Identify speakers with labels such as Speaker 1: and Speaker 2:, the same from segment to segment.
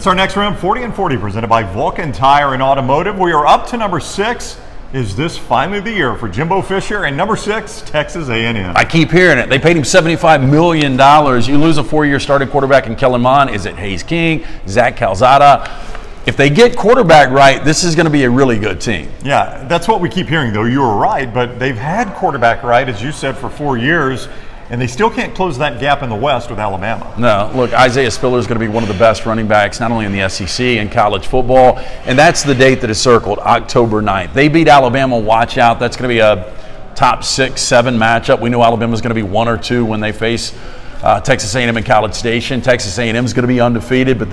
Speaker 1: It's our next round, 40 and 40, presented by Vulcan Tire and Automotive. We are up to number 6. Is this finally the year for Jimbo Fisher? And number 6, Texas A&M.
Speaker 2: I keep hearing it. They paid him $75 million. You lose a 4-year starting quarterback in Kellen Mond. Is it Hayes King, Zach Calzada? If they get quarterback right, this is going to be a really good team.
Speaker 1: Yeah, that's what we keep hearing, though. You were right, but they've had quarterback right, as you said, for 4 years. And they still can't close that gap in the West with Alabama.
Speaker 2: No, look, Isaiah Spiller is going to be one of the best running backs, not only in the SEC and college football, and that's the date that is circled, October 9th. They beat Alabama, watch out. That's going to be a top 6, 7 matchup. We know Alabama's going to be 1 or 2 when they face Texas A&M in College Station. Texas A&M is going to be undefeated, but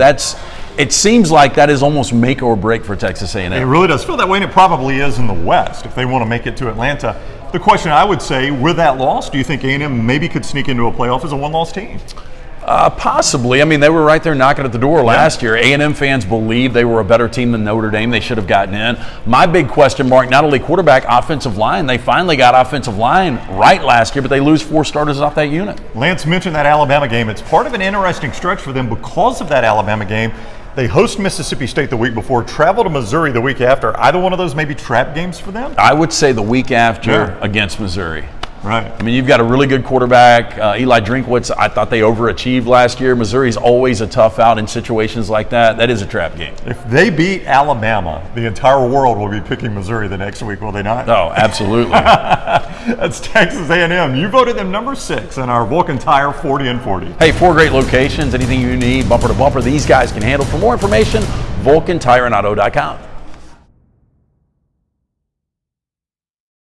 Speaker 2: it seems like that is almost make or break for Texas A&M.
Speaker 1: It really does feel that way, and it probably is in the West if they want to make it to Atlanta. The question I would say, with that loss, do you think A&M maybe could sneak into a playoff as a one-loss team?
Speaker 2: Possibly. I mean, they were right there knocking at the door last year. A&M fans believe they were a better team than Notre Dame. They should have gotten in. My big question mark, not only quarterback, offensive line. They finally got offensive line right last year, but they lose 4 starters off that unit.
Speaker 1: Lance mentioned that Alabama game. It's part of an interesting stretch for them because of that Alabama game. They host Mississippi State the week before, travel to Missouri the week after. Either one of those maybe trap games for them?
Speaker 2: I would say the week after against Missouri.
Speaker 1: Right.
Speaker 2: I mean, you've got a really good quarterback. Eli Drinkwitz, I thought they overachieved last year. Missouri's always a tough out in situations like that. That is a trap game.
Speaker 1: If they beat Alabama, the entire world will be picking Missouri the next week, will they not?
Speaker 2: Oh, absolutely.
Speaker 1: That's Texas A&M. You voted them number 6 in our Vulcan Tire 40 and 40.
Speaker 2: Hey, 4 great locations. Anything you need, bumper to bumper, these guys can handle. For more information, VulcanTireandAuto.com.